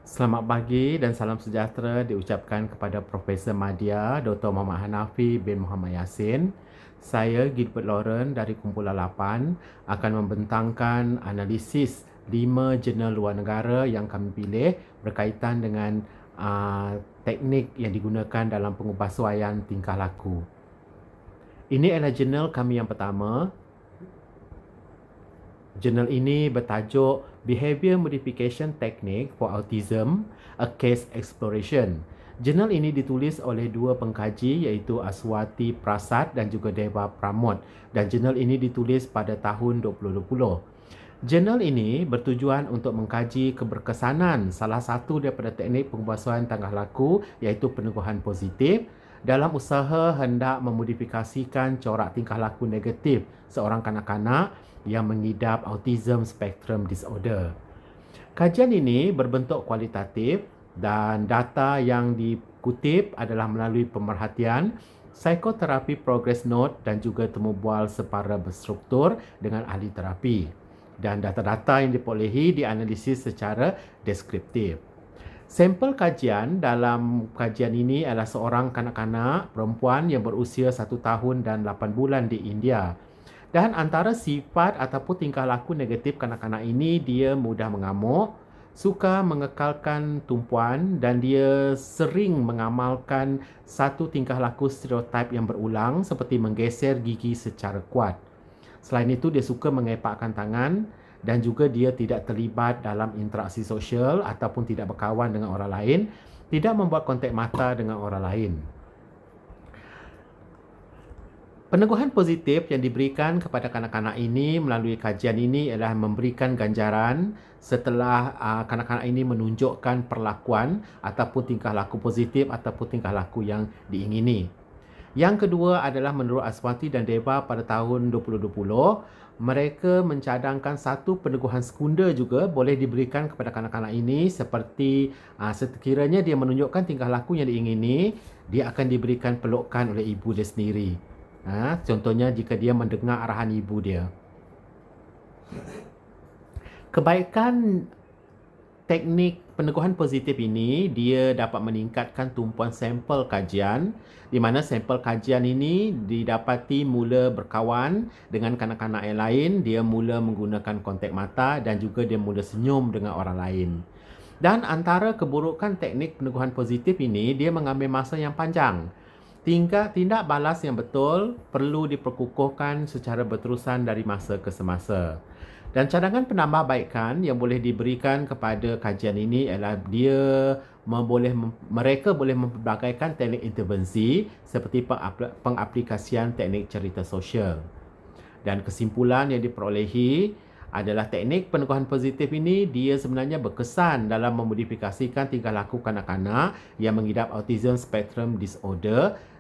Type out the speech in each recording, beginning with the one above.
Selamat pagi dan salam sejahtera diucapkan kepada Profesor Madya Dr. Muhammad Hanafi bin Muhammad Yassin. Saya Gilbert Lauren dari Kumpulan 8 akan membentangkan analisis 5 jurnal luar negara yang kami pilih berkaitan dengan teknik yang digunakan dalam pengubahsuaian tingkah laku. Ini adalah jurnal kami yang pertama. Jurnal ini bertajuk Behavior Modification Technique for Autism, a Case Exploration. Jurnal ini ditulis oleh dua pengkaji iaitu Aswati Prasad dan juga Deva Pramod, dan jurnal ini ditulis pada tahun 2020. Jurnal ini bertujuan untuk mengkaji keberkesanan salah satu daripada teknik pengubahsuaian tingkah laku iaitu peneguhan positif dalam usaha hendak memodifikasikan corak tingkah laku negatif seorang kanak-kanak yang mengidap Autism Spectrum Disorder. Kajian ini berbentuk kualitatif dan data yang dikutip adalah melalui pemerhatian, psikoterapi progress note dan juga temu bual separa berstruktur dengan ahli terapi. Dan data-data yang diperolehi dianalisis secara deskriptif. Sampel kajian dalam kajian ini adalah seorang kanak-kanak perempuan yang berusia 1 tahun dan 8 bulan di India. Dan antara sifat ataupun tingkah laku negatif kanak-kanak ini, dia mudah mengamuk, suka mengekalkan tumpuan dan dia sering mengamalkan satu tingkah laku stereotip yang berulang seperti menggeser gigi secara kuat. Selain itu, dia suka mengepakkan tangan dan juga dia tidak terlibat dalam interaksi sosial ataupun tidak berkawan dengan orang lain, tidak membuat kontak mata dengan orang lain. Peneguhan positif yang diberikan kepada kanak-kanak ini melalui kajian ini adalah memberikan ganjaran setelah kanak-kanak ini menunjukkan perlakuan ataupun tingkah laku positif ataupun tingkah laku yang diingini. Yang kedua adalah menurut Aswati dan Deva pada tahun 2020, mereka mencadangkan satu peneguhan sekunda juga boleh diberikan kepada kanak-kanak ini seperti sekiranya dia menunjukkan tingkah laku yang diingini, dia akan diberikan pelukan oleh ibu dia sendiri. Contohnya jika dia mendengar arahan ibu dia. Kebaikan teknik peneguhan positif ini, dia dapat meningkatkan tumpuan sampel kajian, di mana sampel kajian ini didapati mula berkawan dengan kanak-kanak yang lain, dia mula menggunakan kontak mata dan juga dia mula senyum dengan orang lain. Dan antara keburukan teknik peneguhan positif ini, dia mengambil masa yang panjang. Tindak balas yang betul perlu diperkukuhkan secara berterusan dari masa ke semasa. Dan cadangan penambahbaikan yang boleh diberikan kepada kajian ini adalah mereka boleh mempelbagaikan teknik intervensi seperti pengaplikasian teknik cerita sosial. Dan kesimpulan yang diperolehi adalah teknik peneguhan positif ini dia sebenarnya berkesan dalam memodifikasikan tingkah laku kanak-kanak yang mengidap Autism Spectrum Disorder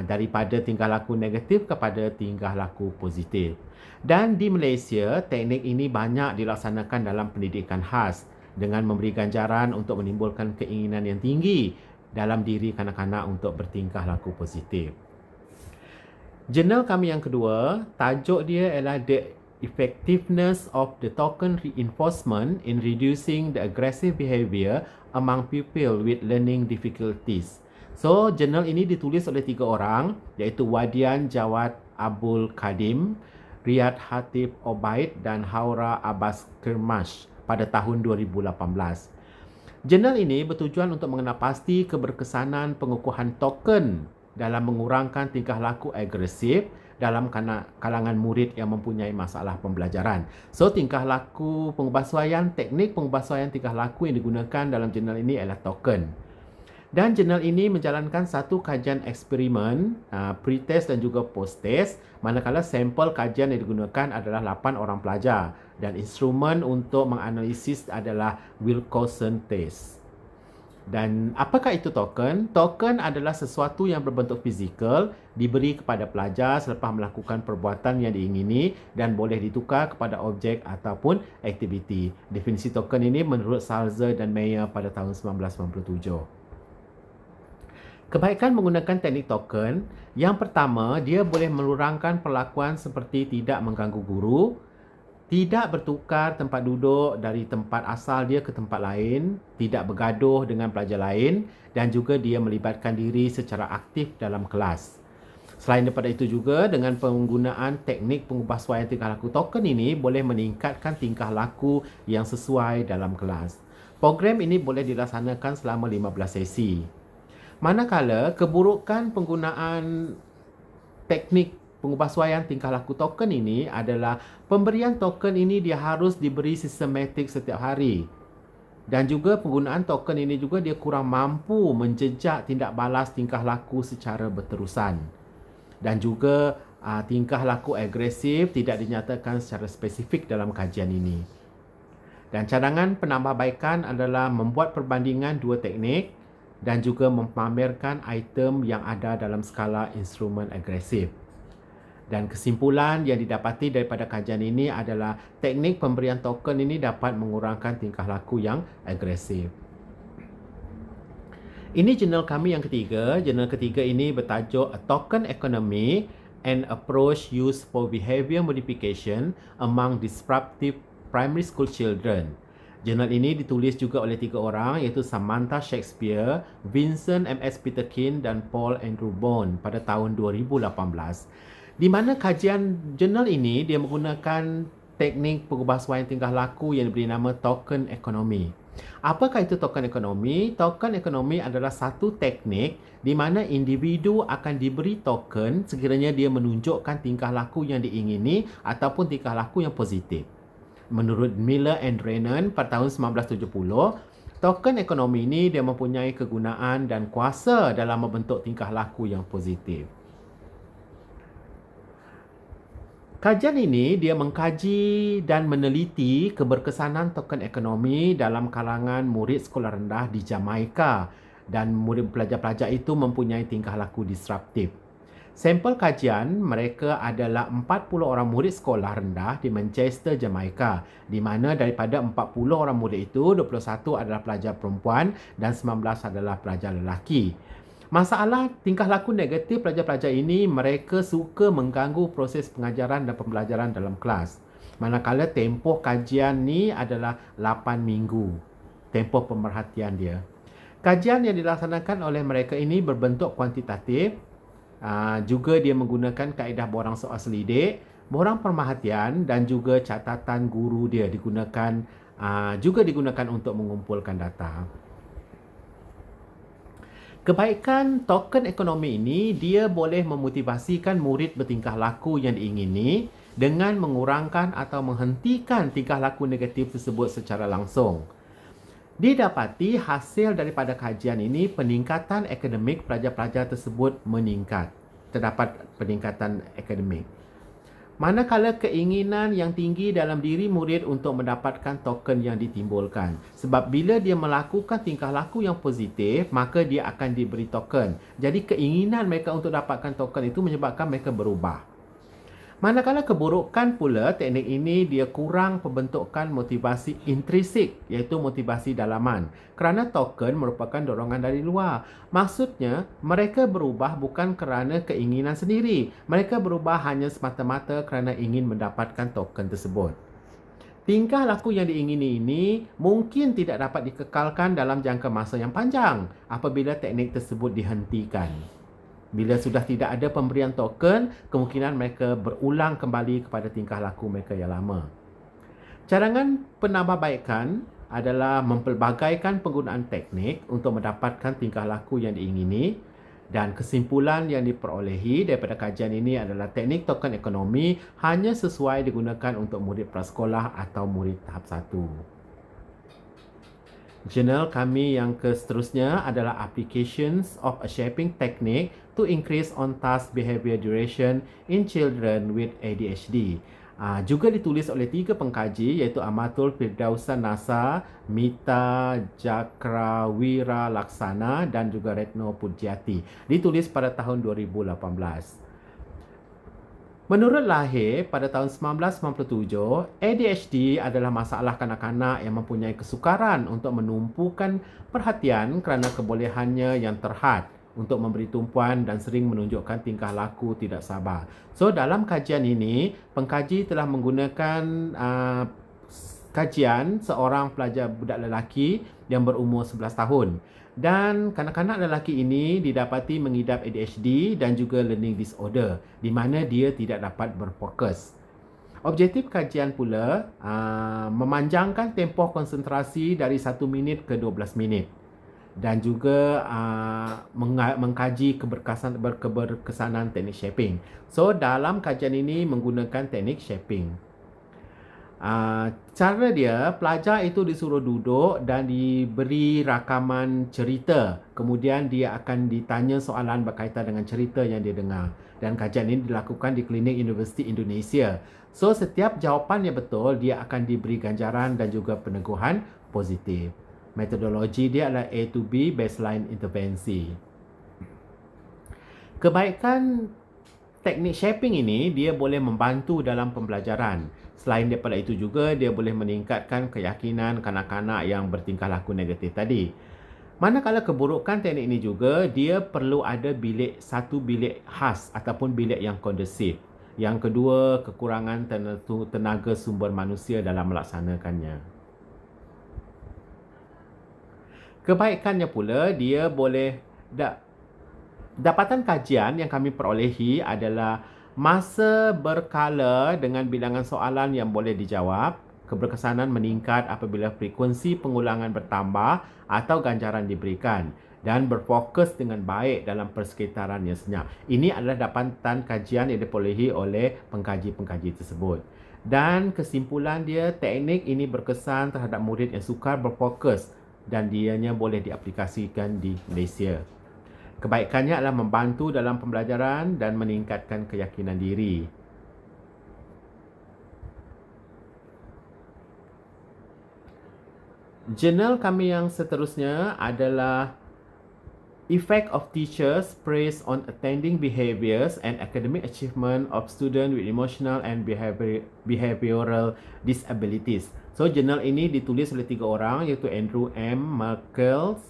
daripada tingkah laku negatif kepada tingkah laku positif. Dan di Malaysia, teknik ini banyak dilaksanakan dalam pendidikan khas dengan memberi ganjaran untuk menimbulkan keinginan yang tinggi dalam diri kanak-kanak untuk bertingkah laku positif. Jurnal kami yang kedua, tajuk dia adalah The Effectiveness of the Token Reinforcement in Reducing the Aggressive Behavior Among People with Learning Difficulties. So, jurnal ini ditulis oleh 3 orang, iaitu Wadian Jawad Abdul Kadim, Riyad Hatib Obaid dan Haura Abbas Kirmash pada tahun 2018. Jurnal ini bertujuan untuk mengenal pasti keberkesanan pengukuhan token dalam mengurangkan tingkah laku agresif dalam kalangan murid yang mempunyai masalah pembelajaran. So, tingkah laku pengubahsuaian, teknik pengubahsuaian tingkah laku yang digunakan dalam jurnal ini adalah token. Dan jurnal ini menjalankan satu kajian eksperimen, pre-test dan juga post-test, manakala sampel kajian yang digunakan adalah 8 orang pelajar dan instrumen untuk menganalisis adalah Wilcoxon test. Dan apakah itu token? Token adalah sesuatu yang berbentuk fizikal diberi kepada pelajar selepas melakukan perbuatan yang diingini dan boleh ditukar kepada objek ataupun aktiviti. Definisi token ini menurut Salzer dan Mayer pada tahun 1997. Kebaikan menggunakan teknik token, yang pertama, dia boleh melurangkan perlakuan seperti tidak mengganggu guru, tidak bertukar tempat duduk dari tempat asal dia ke tempat lain, tidak bergaduh dengan pelajar lain dan juga dia melibatkan diri secara aktif dalam kelas. Selain daripada itu juga, dengan penggunaan teknik pengubahsuaian tingkah laku token ini boleh meningkatkan tingkah laku yang sesuai dalam kelas. Program ini boleh dilaksanakan selama 15 sesi. Manakala keburukan penggunaan teknik pengubahsuaian tingkah laku token ini adalah pemberian token ini dia harus diberi sistematik setiap hari. Dan juga penggunaan token ini juga dia kurang mampu menjejak tindak balas tingkah laku secara berterusan. Dan juga tingkah laku agresif tidak dinyatakan secara spesifik dalam kajian ini. Dan cadangan penambahbaikan adalah membuat perbandingan dua teknik dan juga memamerkan item yang ada dalam skala instrumen agresif. Dan kesimpulan yang didapati daripada kajian ini adalah teknik pemberian token ini dapat mengurangkan tingkah laku yang agresif. Ini jurnal kami yang ketiga. Jurnal ketiga ini bertajuk A Token Economy, an Approach Used for Behavior Modification Among Disruptive Primary School Children. Jurnal ini ditulis juga oleh 3 orang iaitu Samantha Shakespeare, Vincent M.S. Peterkin dan Paul Andrew Bone pada tahun 2018. Di mana kajian jurnal ini dia menggunakan teknik pengubahsuaian tingkah laku yang diberi nama token ekonomi. Apakah itu token ekonomi? Token ekonomi adalah satu teknik di mana individu akan diberi token sekiranya dia menunjukkan tingkah laku yang diingini ataupun tingkah laku yang positif. Menurut Miller and Drennan pada tahun 1970, token ekonomi ini dia mempunyai kegunaan dan kuasa dalam membentuk tingkah laku yang positif. Kajian ini dia mengkaji dan meneliti keberkesanan token ekonomi dalam kalangan murid sekolah rendah di Jamaika dan murid pelajar-pelajar itu mempunyai tingkah laku disruptif. Sampel kajian mereka adalah 40 orang murid sekolah rendah di Manchester, Jamaika, di mana daripada 40 orang murid itu 21 adalah pelajar perempuan dan 19 adalah pelajar lelaki. Masalah tingkah laku negatif pelajar-pelajar ini, mereka suka mengganggu proses pengajaran dan pembelajaran dalam kelas. Manakala tempoh kajian ni adalah 8 minggu. Tempoh pemerhatian dia. Kajian yang dilaksanakan oleh mereka ini berbentuk kuantitatif. Juga dia menggunakan kaedah borang soal selidik, borang pemerhatian dan juga catatan guru dia juga digunakan untuk mengumpulkan data. Kebaikan token ekonomi ini, dia boleh memotivasikan murid bertingkah laku yang diingini dengan mengurangkan atau menghentikan tingkah laku negatif tersebut secara langsung. Didapati hasil daripada kajian ini, peningkatan akademik pelajar-pelajar tersebut meningkat. Terdapat peningkatan akademik. Manakala keinginan yang tinggi dalam diri murid untuk mendapatkan token yang ditimbulkan. Sebab bila dia melakukan tingkah laku yang positif, maka dia akan diberi token. Jadi keinginan mereka untuk dapatkan token itu menyebabkan mereka berubah. Manakala keburukan pula, teknik ini dia kurang pembentukan motivasi intrinsik, iaitu motivasi dalaman. Kerana token merupakan dorongan dari luar. Maksudnya, mereka berubah bukan kerana keinginan sendiri. Mereka berubah hanya semata-mata kerana ingin mendapatkan token tersebut. Tingkah laku yang diingini ini mungkin tidak dapat dikekalkan dalam jangka masa yang panjang apabila teknik tersebut dihentikan. Bila sudah tidak ada pemberian token, kemungkinan mereka berulang kembali kepada tingkah laku mereka yang lama. Cadangan penambahbaikan adalah mempelbagaikan penggunaan teknik untuk mendapatkan tingkah laku yang diingini, dan kesimpulan yang diperolehi daripada kajian ini adalah teknik token ekonomi hanya sesuai digunakan untuk murid prasekolah atau murid tahap 1. Jurnal kami yang seterusnya adalah Applications of a Shaping Technique to Increase On-Task Behavior Duration in Children with ADHD. Juga ditulis oleh 3 pengkaji iaitu Amatul Firdausan Nasa, Mita Jakrawira Laksana dan juga Retno Pujiati. Ditulis pada tahun 2018. Menurut Lahir, pada tahun 1997, ADHD adalah masalah kanak-kanak yang mempunyai kesukaran untuk menumpukan perhatian kerana kebolehannya yang terhad untuk memberi tumpuan dan sering menunjukkan tingkah laku tidak sabar. So, dalam kajian ini, pengkaji telah menggunakan kajian seorang pelajar budak lelaki yang berumur 11 tahun. Dan kanak-kanak lelaki ini didapati mengidap ADHD dan juga learning disorder, di mana dia tidak dapat berfokus. Objektif kajian pula memanjangkan tempoh konsentrasi dari 1 minit ke 12 minit dan juga mengkaji keberkesanan teknik shaping. So, dalam kajian ini menggunakan teknik shaping. Cara dia, pelajar itu disuruh duduk dan diberi rakaman cerita. Kemudian dia akan ditanya soalan berkaitan dengan cerita yang dia dengar. Dan kajian ini dilakukan di Klinik Universiti Indonesia. So, setiap jawapan yang betul, dia akan diberi ganjaran dan juga peneguhan positif. Metodologi dia adalah A to B baseline intervensi. Kebaikan teknik shaping ini, dia boleh membantu dalam pembelajaran. Selain daripada itu juga, dia boleh meningkatkan keyakinan kanak-kanak yang bertingkah laku negatif tadi. Manakala keburukan teknik ini juga, dia perlu ada satu bilik khas ataupun bilik yang kondusif. Yang kedua, kekurangan tenaga sumber manusia dalam melaksanakannya. Kebaikannya pula, dia boleh dapatan kajian yang kami perolehi adalah masa berkala dengan bilangan soalan yang boleh dijawab, keberkesanan meningkat apabila frekuensi pengulangan bertambah atau ganjaran diberikan, dan berfokus dengan baik dalam persekitaran yang senyap. Ini adalah dapatan kajian yang diperolehi oleh pengkaji-pengkaji tersebut. Dan kesimpulan dia, teknik ini berkesan terhadap murid yang sukar berfokus dan dianya boleh diaplikasikan di Malaysia. Kebaikannya adalah membantu dalam pembelajaran dan meningkatkan keyakinan diri. Jurnal kami yang seterusnya adalah Effect of Teachers Praise on Attending Behaviors and Academic Achievement of Students with Emotional and Behavioral Disabilities. So, jurnal ini ditulis oleh 3 orang, iaitu Andrew M. Merkels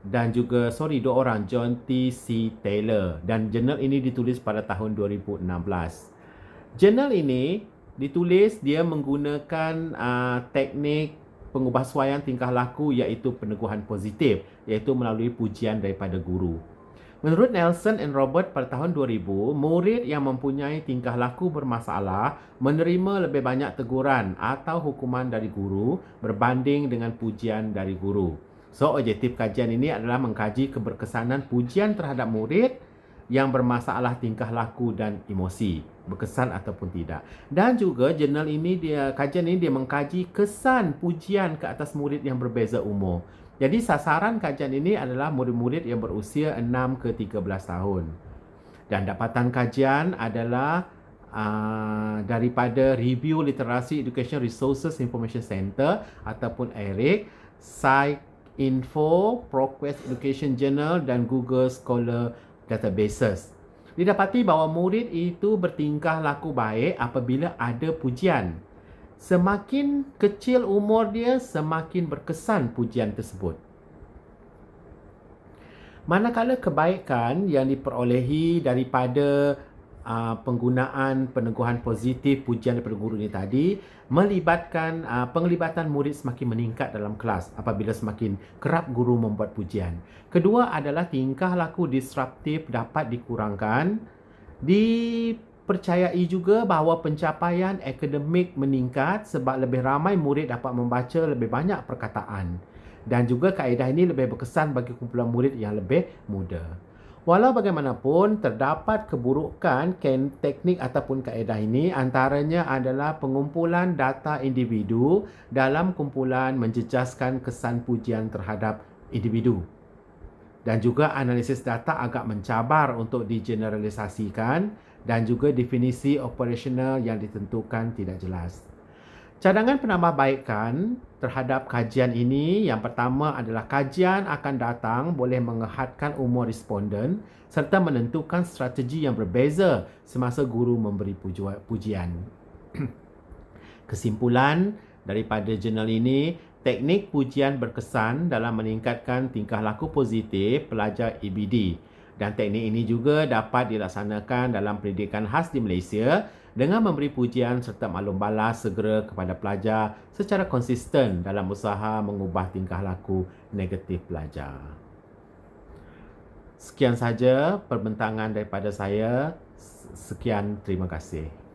dan juga, dua orang, John T. C. Taylor. Dan jurnal ini ditulis pada tahun 2016. Jurnal ini ditulis dia menggunakan teknik pengubahsuaian tingkah laku iaitu peneguhan positif, iaitu melalui pujian daripada guru. Menurut Nelson and Robert pada tahun 2000, murid yang mempunyai tingkah laku bermasalah menerima lebih banyak teguran atau hukuman dari guru berbanding dengan pujian dari guru. So, objektif kajian ini adalah mengkaji keberkesanan pujian terhadap murid yang bermasalah tingkah laku dan emosi, berkesan ataupun tidak. Dan juga kajian ini dia mengkaji kesan pujian ke atas murid yang berbeza umur. Jadi sasaran kajian ini adalah murid-murid yang berusia 6 ke 13 tahun. Dan dapatan kajian adalah daripada Review Literary Education Resources Information Center ataupun ERIC, Info, ProQuest Education Journal dan Google Scholar Databases. Didapati bahawa murid itu bertingkah laku baik apabila ada pujian. Semakin kecil umur dia, semakin berkesan pujian tersebut. Manakala kebaikan yang diperolehi daripada penggunaan peneguhan positif pujian daripada guru ini tadi melibatkan penglibatan murid semakin meningkat dalam kelas apabila semakin kerap guru membuat pujian. Kedua adalah tingkah laku disruptif dapat dikurangkan. Dipercayai juga bahawa pencapaian akademik meningkat sebab lebih ramai murid dapat membaca lebih banyak perkataan. Dan juga kaedah ini lebih berkesan bagi kumpulan murid yang lebih muda. Walau bagaimanapun, terdapat keburukan teknik ataupun kaedah ini, antaranya adalah pengumpulan data individu dalam kumpulan menjejaskan kesan pujian terhadap individu. Dan juga analisis data agak mencabar untuk digeneralisasikan dan juga definisi operasional yang ditentukan tidak jelas. Cadangan penambahbaikan terhadap kajian ini, yang pertama adalah kajian akan datang boleh mengehadkan umur responden serta menentukan strategi yang berbeza semasa guru memberi pujian. Kesimpulan daripada jurnal ini, teknik pujian berkesan dalam meningkatkan tingkah laku positif pelajar EBD. Dan teknik ini juga dapat dilaksanakan dalam pendidikan khas di Malaysia dengan memberi pujian serta maklum balas segera kepada pelajar secara konsisten dalam usaha mengubah tingkah laku negatif pelajar. Sekian saja perbentangan daripada saya. Sekian, terima kasih.